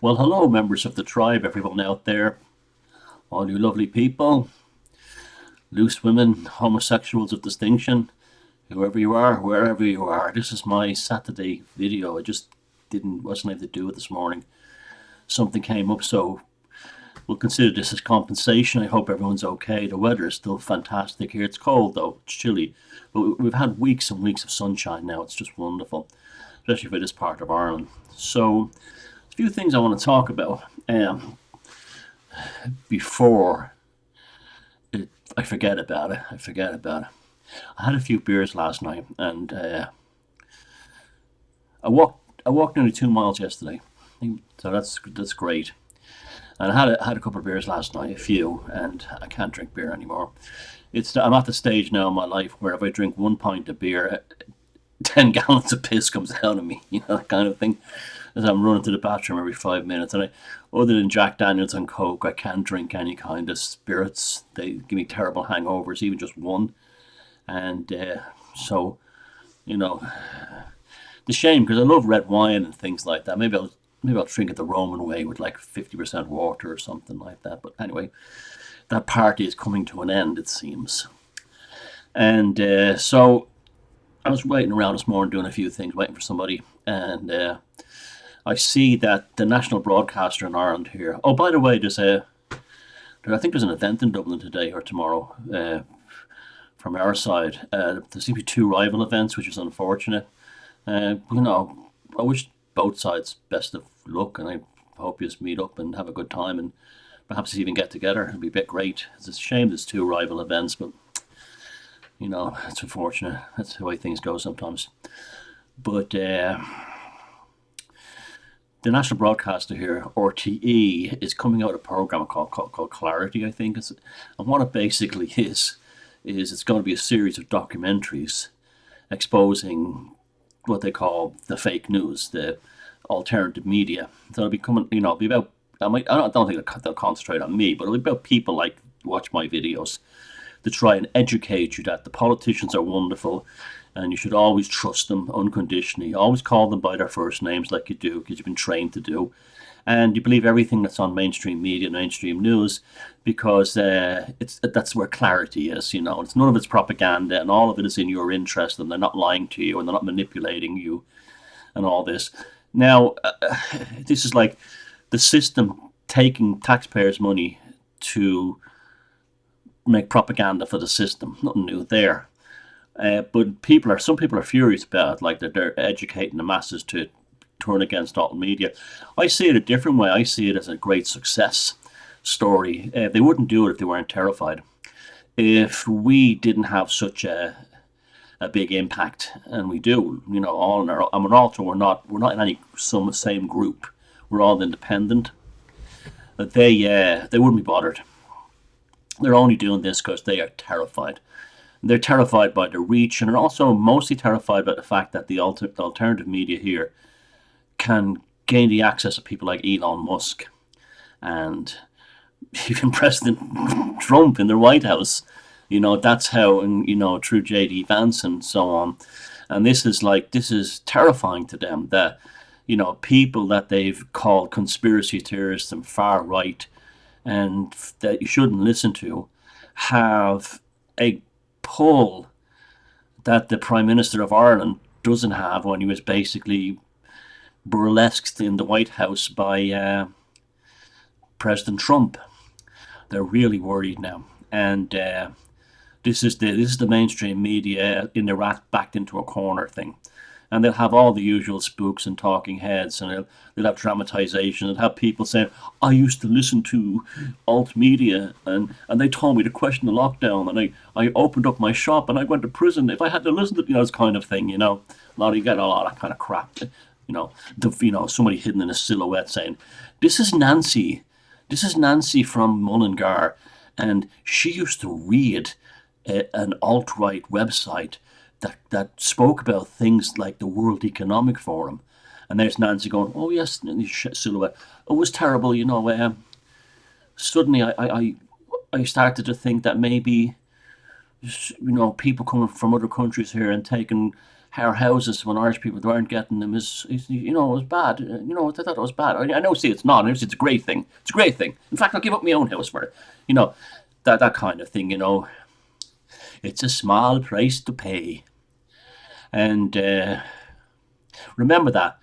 Well, hello, members of the tribe, everyone out there, all you lovely people, loose women, homosexuals of distinction, whoever you are, wherever you are. This is my Saturday video. I just wasn't able to do it this morning. Something came up, so we'll consider this as compensation. I hope everyone's okay. The weather is still fantastic here. It's cold though, it's chilly, but we've had weeks and weeks of sunshine now. It's just wonderful, especially for this part of Ireland. So, a few things I want to talk about. Before I forget about it. I had a few beers last night, and I walked nearly 2 miles yesterday, so that's great. And I had a couple of beers last night, a few, and I can't drink beer anymore. I'm at the stage now in my life where if I drink 1 pint of beer, 10 gallons of piss comes out of me, that kind of thing. As I'm running to the bathroom every 5 minutes, and other than Jack Daniels and Coke, I can't drink any kind of spirits. They give me terrible hangovers, even just one. And so, you know, the shame because I love red wine and things like that. Maybe I'll drink it the Roman way with like 50% water or something like that. But anyway, that party is coming to an end, it seems. And so I was waiting around this morning doing a few things, waiting for somebody, and I see that the national broadcaster in Ireland here. Oh, by the way, I think there's an event in Dublin today or tomorrow from our side. There seems to be two rival events, which is unfortunate. I wish both sides best of luck, and I hope you just meet up and have a good time, and perhaps even get together. It'd be a bit great. It's a shame there's two rival events, but it's unfortunate. That's the way things go sometimes. But the national broadcaster here, RTE, is coming out with a program called Clarity, I think. And what it basically is it's going to be a series of documentaries exposing what they call the fake news, the alternative media. So it'll be coming, it'll be about. I don't think they'll concentrate on me, but it'll be about people like watch my videos to try and educate you that the politicians are wonderful and you should always trust them unconditionally. Always call them by their first names like you do because you've been trained to do. And you believe everything that's on mainstream media, mainstream news, because that's where clarity is. It's none of it's propaganda, and all of it is in your interest, and they're not lying to you, and they're not manipulating you, and all this. Now, this is like the system taking taxpayers' money to make propaganda for the system. Nothing new there. But some people are furious about it, like that they're educating the masses to turn against all media. I see it a different way. I see it as a great success story. They wouldn't do it if they weren't terrified. If we didn't have such a big impact, and we do, all in our. I mean, also we're not in any some same group. We're all independent. But they wouldn't be bothered. They're only doing this because they are terrified. They're terrified by the reach, and they're also mostly terrified by the fact that the alternative media here can gain the access of people like Elon Musk and even President Trump in the White House. That's how, and through JD Vance and so on. And this is terrifying to them that people that they've called conspiracy theorists and far right and that you shouldn't listen to have a pull that the Prime Minister of Ireland doesn't have when he was basically burlesqued in the White House by President Trump. They're really worried now, and this is the mainstream media in the rat backed into a corner thing, and they'll have all the usual spooks and talking heads, and they'll have dramatization, and have people saying, "I used to listen to alt media, and they told me to question the lockdown, and I opened up my shop, and I went to prison if I had to listen to this kind of thing." You get a lot of kind of crap. Somebody hidden in a silhouette saying, "This is Nancy. This is Nancy from Mullingar, and she used to read an alt-right website that spoke about things like the World Economic Forum." And there's Nancy going, "Oh yes," in the silhouette. "It was terrible, suddenly I started to think that maybe, people coming from other countries here and taking our houses when Irish people weren't getting them is it was bad. I thought it was bad. I know, see, it's not. It's a great thing. It's a great thing. In fact, I'll give up my own house for it. You know, that kind of thing. It's a small price to pay, and remember that.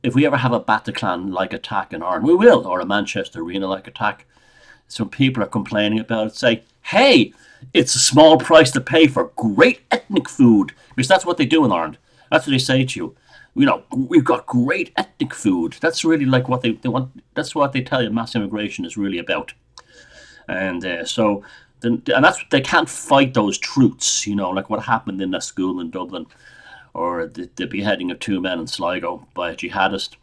If we ever have a Bataclan-like attack in Ireland, we will, or a Manchester Arena-like attack, some people are complaining about it, say, hey, it's a small price to pay for great ethnic food. Because that's what they do in Ireland. That's what they say to you. We've got great ethnic food. That's really like what they want. That's what they tell you mass immigration is really about. And they can't fight those truths, like what happened in that school in Dublin, or the beheading of two men in Sligo by a jihadist.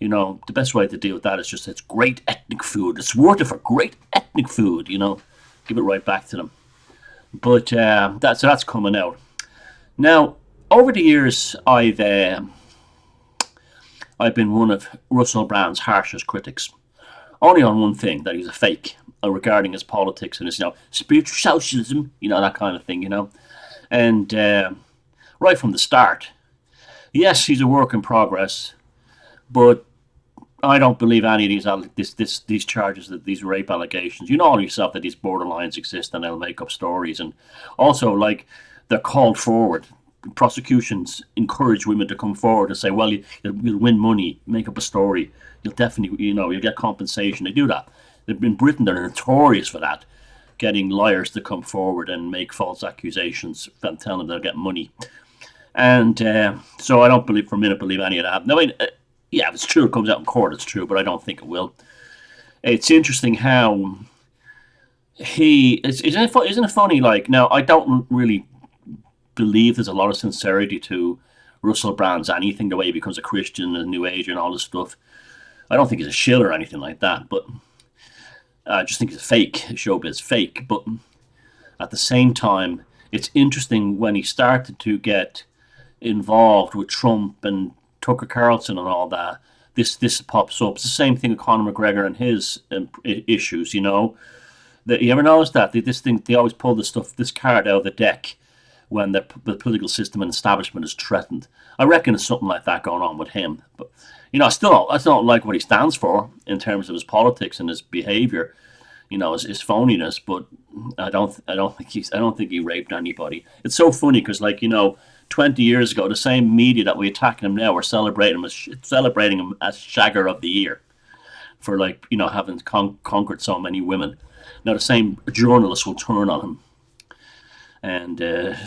The best way to deal with that is just it's great ethnic food. It's worth it for great ethnic food. Give it right back to them. But that's coming out now. Over the years, I've been one of Russell Brand's harshest critics, only on one thing, that he's a fake regarding his politics and his spiritual socialism, that kind of thing, and right from the start. Yes, he's a work in progress, but I don't believe any of these charges, these rape allegations. You know yourself that these borderlines exist, and they'll make up stories, and also they're called forward. Prosecutions encourage women to come forward and say, "Well, you'll win money, make up a story. You'll definitely, you'll get compensation." They do that. In Britain, they're notorious for that, getting lawyers to come forward and make false accusations and tell them they'll get money. And so I don't believe for a minute any of that. No, yeah, if it's true, it comes out in court, it's true, but I don't think it will. It's interesting how isn't it funny? Now, I don't really believe there's a lot of sincerity to Russell Brand's anything, the way he becomes a Christian and New Age and all this stuff. I don't think he's a shill or anything like that, but I just think it's fake. Showbiz fake. But at the same time, it's interesting when he started to get involved with Trump and Tucker Carlson and all that. This pops up. It's the same thing with Conor McGregor and his issues. That you ever notice that they always pull this card out of the deck when the political system and establishment is threatened. I reckon there's something like that going on with him. But I still don't like what he stands for in terms of his politics and his behaviour. His phoniness. But I don't think he raped anybody. It's so funny because 20 years ago, the same media that we attacking him now are celebrating him as Shagger of the Year for having conquered so many women. Now the same journalists will turn on him. And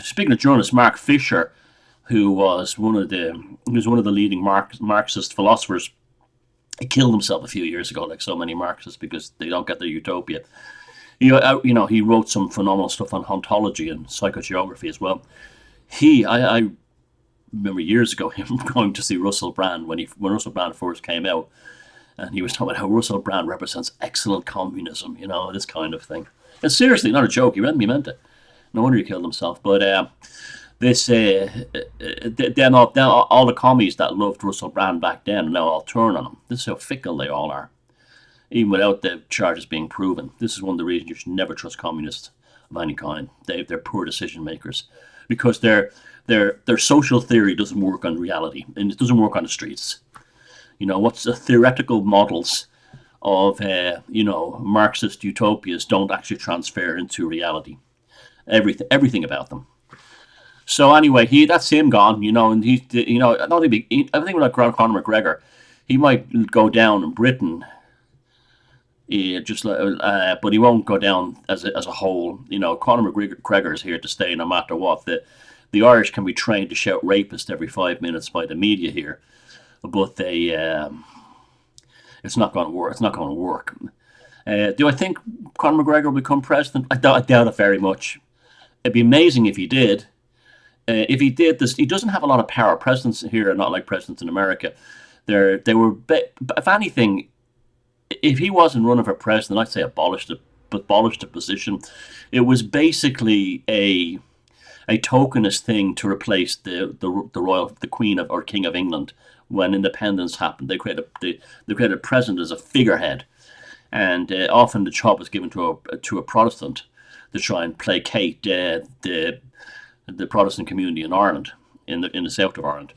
speaking of journalists, Mark Fisher, who was one of the leading Marxist philosophers, he killed himself a few years ago, like so many Marxists, because they don't get their utopia. He wrote some phenomenal stuff on ontology and psychogeography as well. I remember years ago him going to see Russell Brand when Russell Brand first came out, and he was talking about how Russell Brand represents excellent communism, this kind of thing. And seriously, not a joke. He meant it. No wonder he killed himself. But then all the commies that loved Russell Brand back then now all turn on him. This is how fickle they all are, even without the charges being proven. This is one of the reasons you should never trust communists of any kind. They're poor decision makers, because their social theory doesn't work on reality, and it doesn't work on the streets. What's the theoretical models of Marxist utopias don't actually transfer into reality. Everything about them. So anyway, that's him gone. And he's I don't think I think like Conor McGregor, he might go down in Britain. But he won't go down as a whole. Conor McGregor is here to stay no matter what. The Irish can be trained to shout rapist every 5 minutes by the media here, but it's not going to work. It's not going to work. Do I think Conor McGregor will become president? I doubt it very much. It'd be amazing if he did. If he did this, he doesn't have a lot of power. Presidents here are not like presidents in America. They were, if anything, if he wasn't running for president, I'd say abolished the position. It was basically a tokenist thing to replace the Queen or King of England when independence happened. They created a president as a figurehead, and often the job was given to a Protestant to try and placate the Protestant community in Ireland. in the south of Ireland.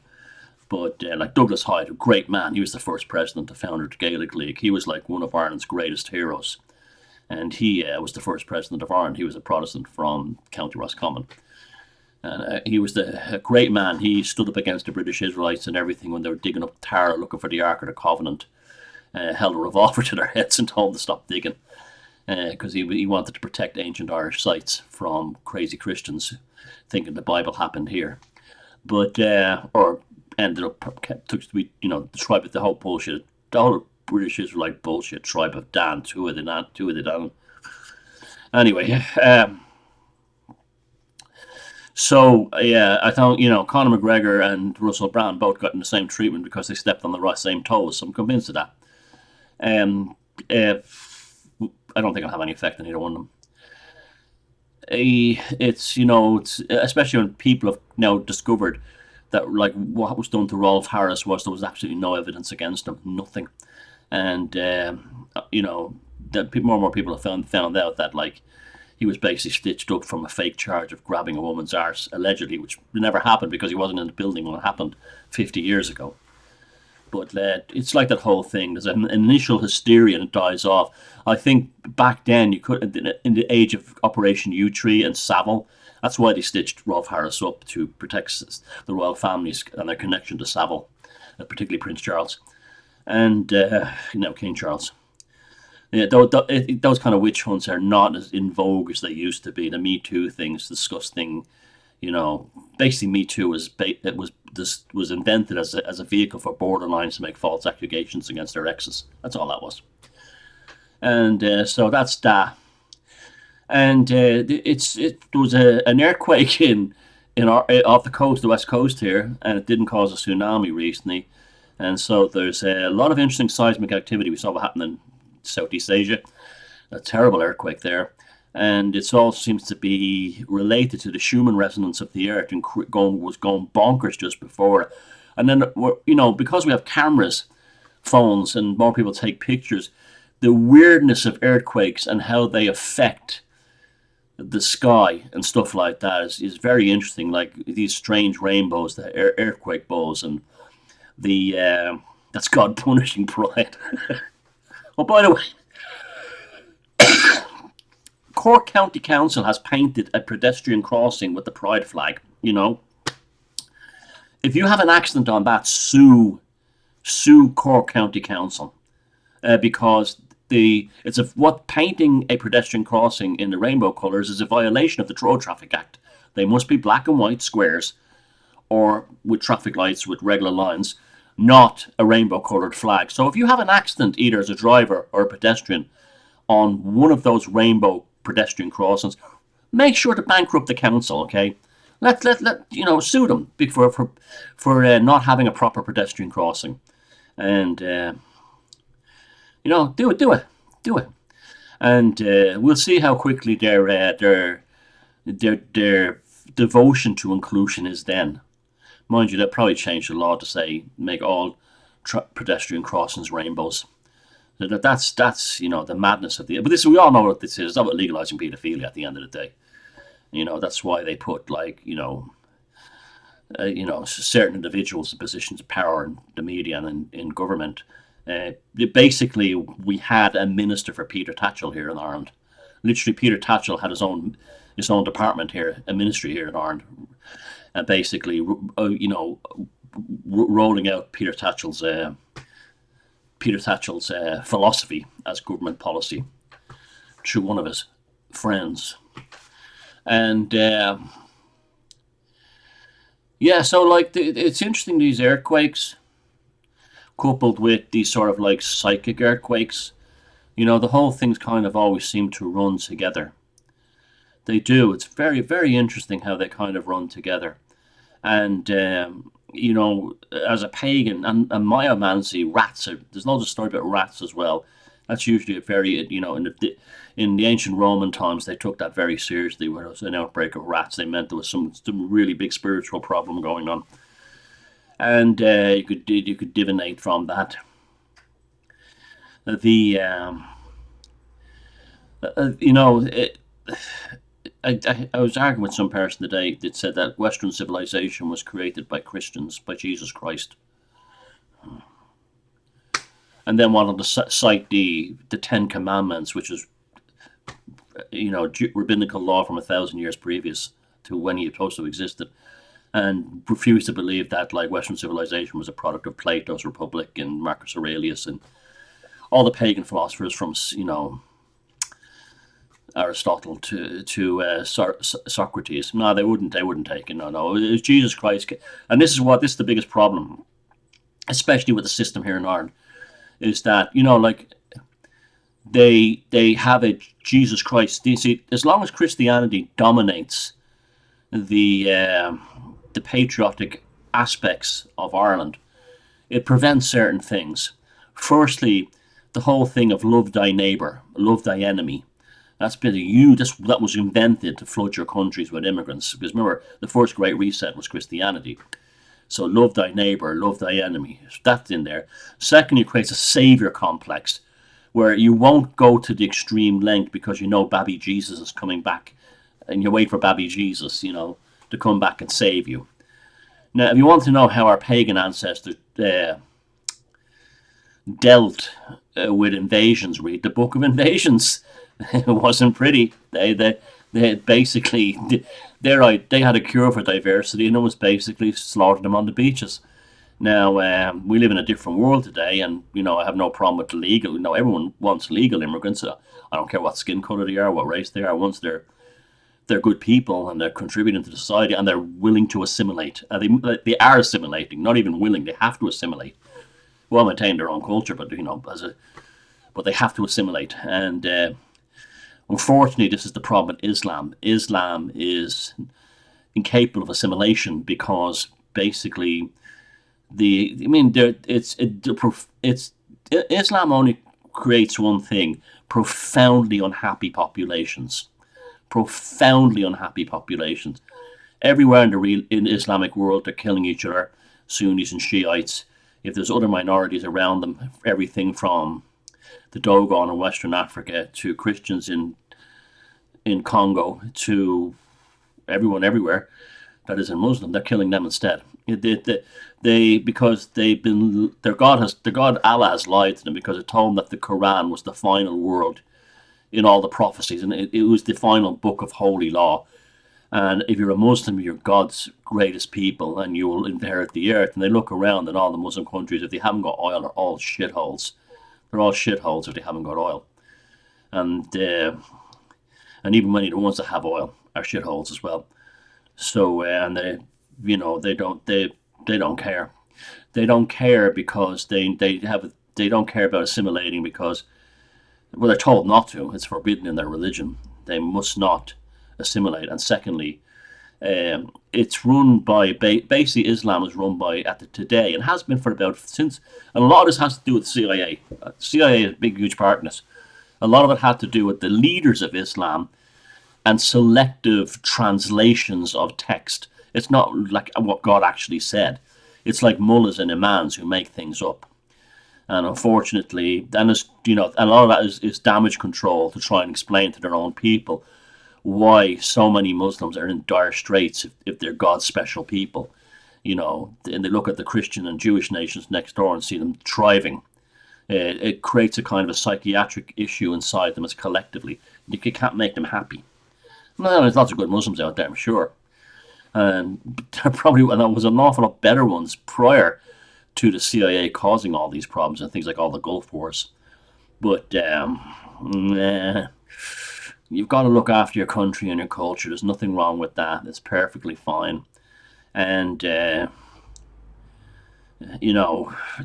But like Douglas Hyde, a great man, he was the first president, the founder of the Gaelic League. He was like one of Ireland's greatest heroes, and he was the first president of Ireland. He was a Protestant from County Roscommon, and he was a great man. He stood up against the British Israelites and everything when they were digging up Tara looking for the Ark of the Covenant. Held a revolver to their heads and told them to stop digging, because he wanted to protect ancient Irish sites from crazy Christians thinking the Bible happened here. But or ended up took to be, the tribe of the whole bullshit, the whole British Israelite bullshit, tribe of Dan, two of the Dan. Anyway, so yeah, I thought Conor McGregor and Russell Brand both got in the same treatment because they stepped on the same toes. So I'm convinced of that. I don't think it'll have any effect on either one of them. It's especially when people have now discovered that like what was done to Rolf Harris there was absolutely no evidence against him, nothing, and that more and more people have found out that like he was basically stitched up from a fake charge of grabbing a woman's arse, allegedly, which never happened because he wasn't in the building when it happened 50 years ago. But it's like that whole thing. There's an initial hysteria and it dies off. I think back then you could, in the age of Operation U-Tree and Savile, that's why they stitched Rolf Harris up, to protect the royal families and their connection to Savile, particularly Prince Charles and King Charles. Yeah, those kind of witch hunts are not as in vogue as they used to be. The Me Too thing's disgusting. Basically, Me Too was invented as a vehicle for borderlines to make false accusations against their exes. That's all that was. And so that's that. And there was an earthquake off the coast, the west coast here, and it didn't cause a tsunami recently. And so there's a lot of interesting seismic activity. We saw what happened in Southeast Asia, a terrible earthquake there. And it all seems to be related to the Schumann resonance of the Earth and was going bonkers just before. And then, because we have cameras, phones, and more people take pictures, the weirdness of earthquakes and how they affect the sky and stuff like that is very interesting. Like these strange rainbows, the earthquake bows, and that's God punishing pride. Oh, by the way, Cork County Council has painted a pedestrian crossing with the pride flag. If you have an accident on that, sue Cork County Council, because what painting a pedestrian crossing in the rainbow colours is a violation of the Road Traffic Act. They must be black and white squares, or with traffic lights with regular lines, not a rainbow coloured flag. So if you have an accident, either as a driver or a pedestrian, on one of those rainbow pedestrian crossings, make sure to bankrupt the council. Okay, let sue them for not having a proper pedestrian crossing, and do it, and we'll see how quickly their devotion to inclusion is then. Mind you, they'll probably change the law to say make all pedestrian crossings rainbows. That's the madness of but this, we all know what this is. It's not about legalizing paedophilia at the end of the day. That's why they put certain individuals in positions of power in the media and in government. Basically, we had a minister for Peter Tatchell here in Ireland. Literally, Peter Tatchell had his own department here, a ministry here in Ireland, and basically, rolling out Peter Tatchell's philosophy as government policy through one of his friends. And so it's interesting, these earthquakes coupled with these sort of like psychic earthquakes. The whole thing's kind of always seem to run together. They do. It's very, very interesting how they kind of run together. And as a pagan, and Myomancy, rats there's loads of story about rats as well. That's usually a very, in the ancient Roman times, they took that very seriously. When there was an outbreak of rats, they meant there was some really big spiritual problem going on, and you could divinate from that. I was arguing with some person today that said that Western civilization was created by Christians, by Jesus Christ, and then wanted to cite the Ten Commandments, which is rabbinical law from 1,000 years previous to when he supposed to have existed, and refused to believe that like Western civilization was a product of Plato's Republic and Marcus Aurelius and all the pagan philosophers from Aristotle to Socrates. No, they wouldn't. They wouldn't take it. No, no. It was Jesus Christ, and this is the biggest problem, especially with the system here in Ireland, is that like they have a Jesus Christ. You see, as long as Christianity dominates the patriotic aspects of Ireland, it prevents certain things. Firstly, the whole thing of love thy neighbour, love thy enemy. That's been that was invented to flood your countries with immigrants. Because remember, the first great reset was Christianity. So love thy neighbour, love thy enemy. That's in there. Secondly, it creates a saviour complex where you won't go to the extreme length because Baby Jesus is coming back, and you wait for Baby Jesus, to come back and save you. Now, if you want to know how our pagan ancestors dealt with invasions, read the Book of Invasions. It wasn't pretty. They basically they had a cure for diversity, and it was basically slaughtered them on the beaches. Now we live in a different world today, and I have no problem with the legal. Everyone wants legal immigrants. I don't care what skin color they are, what race they are. Once they're good people and they're contributing to the society and they're willing to assimilate. They are assimilating, not even willing. They have to assimilate. Well, maintain their own culture, but but they have to assimilate. And unfortunately, this is the problem with Islam. Islam is incapable of assimilation because basically Islam only creates one thing: profoundly unhappy populations. Profoundly unhappy populations. Everywhere in the Islamic world, they're killing each other, Sunnis and Shiites. If there's other minorities around them, everything from the Dogon in Western Africa to Christians in Congo to everyone everywhere that isn't Muslim, they're killing them instead. Because their God Allah has lied to them because it told them that the Quran was the final word in all the prophecies, and it was the final book of holy law. And if you're a Muslim, you're God's greatest people, and you will inherit the earth. And they look around, and all the Muslim countries, if they haven't got oil, are all shitholes. They're all shitholes if they haven't got oil. And even many of the ones that have oil are shitholes as well. So and they don't care. They don't care because they don't care about assimilating because, well, they're told not to. It's forbidden in their religion. They must not assimilate. And secondly, it's run by basically Islam is run by today and has been for about since. And a lot of this has to do with the CIA. CIA is a big, huge part in this. A lot of it had to do with the leaders of Islam and selective translations of text. It's not like what God actually said. It's like mullahs and imams who make things up. And unfortunately, and a lot of that is damage control to try and explain to their own people why so many Muslims are in dire straits if they're God's special people. And they look at the Christian and Jewish nations next door and see them thriving. It creates a kind of a psychiatric issue inside them as collectively. You can't make them happy. Now, there's lots of good Muslims out there, I'm sure. And there was an awful lot better ones prior to the CIA causing all these problems and things like all the Gulf Wars. But you've got to look after your country and your culture. There's nothing wrong with that. It's perfectly fine. And, it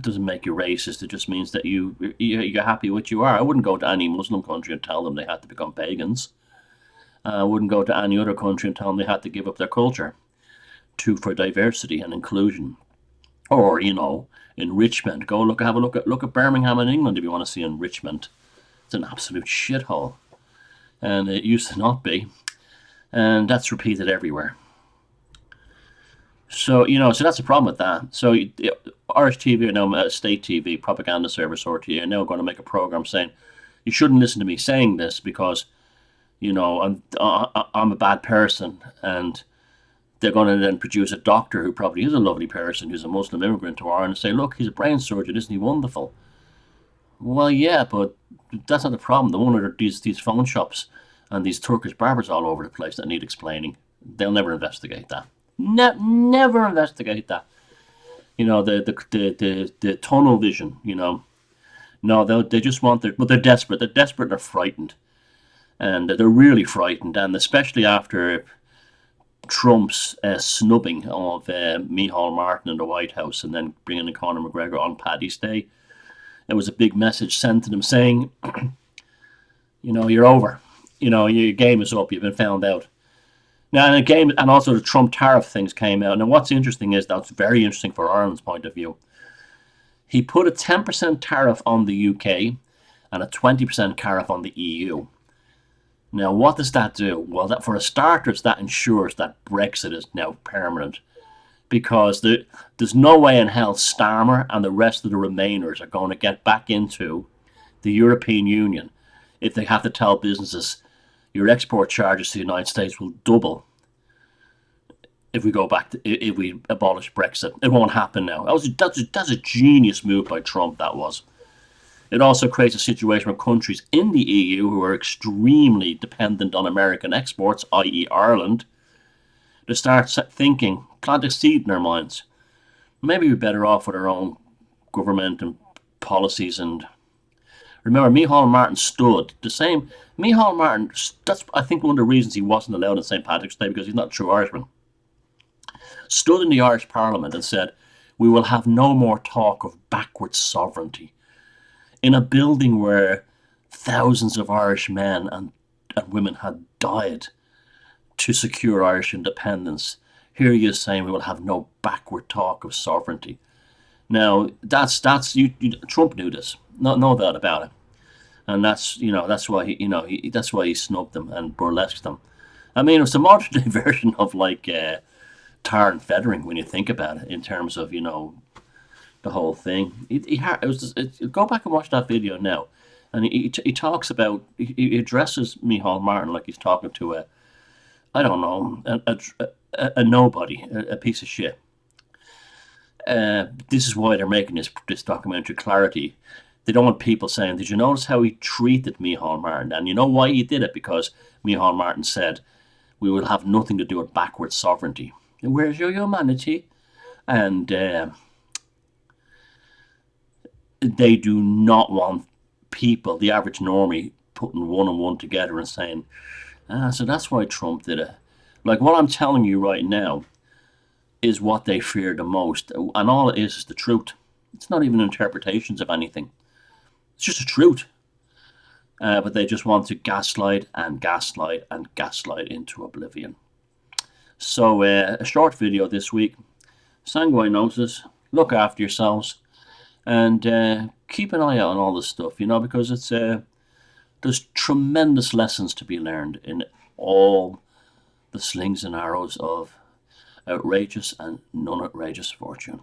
doesn't make you racist. It just means that you're happy with what you are. I wouldn't go to any Muslim country and tell them they had to become pagans. I wouldn't go to any other country and tell them they had to give up their culture for diversity and inclusion. Or, enrichment. Go have a look at Birmingham in England if you want to see enrichment. It's an absolute shithole. And it used to not be. And that's repeated everywhere. So, so that's the problem with that. So Irish TV, now state TV, propaganda service RTE, are now going to make a program saying, you shouldn't listen to me saying this because You know, I'm a bad person, and they're going to then produce a doctor who probably is a lovely person, who's a Muslim immigrant to Ireland, and say, look, he's a brain surgeon, isn't he wonderful? Well, yeah, but that's not the problem. The one are these phone shops and these Turkish barbers all over the place that need explaining. They'll never investigate that. Never investigate that. You know, the tunnel vision. You know, no, they just want their, but they're desperate. They're desperate. They're frightened, and they're really frightened, and especially after Trump's snubbing of Micheál Martin in the White House, and then bringing in Conor McGregor on Paddy's Day. It was a big message sent to them saying, you know, you're over. You know, your game is up. You've been found out. Now, and again, and also the Trump tariff things came out. Now, what's interesting is that's very interesting for Ireland's point of view. He put a 10% tariff on the UK and a 20% tariff on the EU. Now, what does that do? Well, that for a starters, that ensures that Brexit is now permanent, because there's no way in hell Starmer and the rest of the Remainers are going to get back into the European Union if they have to tell businesses your export charges to the United States will double if we go back to, if we abolish Brexit. It won't happen now. That's a genius move by Trump. That was. It also creates a situation where countries in the EU who are extremely dependent on American exports, i.e. Ireland, they start thinking, plant a seed in their minds. Maybe we're better off with our own government and policies. And remember, Micheál Martin stood the same. Micheál Martin, that's I think one of the reasons he wasn't allowed on St. Patrick's Day, because he's not a true Irishman. Stood in the Irish Parliament and said, we will have no more talk of backward sovereignty. In a building where thousands of Irish men and women had died to secure Irish independence, here he is saying we will have no backward talk of sovereignty. Now, Trump knew this, no doubt about it, and that's why that's why he snubbed them and burlesqued them. I mean, it's a modern day version of like tar and feathering when you think about it, in terms of the whole thing. Go back and watch that video now, and he talks about, he addresses Micheál Martin like he's talking to I don't know, a nobody, a piece of shit. This is why they're making this documentary, Clarity. They don't want people saying, did you notice how he treated Micheál Martin? And you know why he did it? Because Micheál Martin said, we will have nothing to do with backward sovereignty. Where's your humanity? And they do not want people, the average normie, putting one and one together and saying, so that's why Trump did it. Like, what I'm telling you right now is what they fear the most. And all it is the truth. It's not even interpretations of anything. It's just the truth. But they just want to gaslight and gaslight and gaslight into oblivion. So a short video this week. Sanguine notices. Look after yourselves. And keep an eye out on all this stuff, because it's there's tremendous lessons to be learned in all the slings and arrows of outrageous and non-outrageous fortune.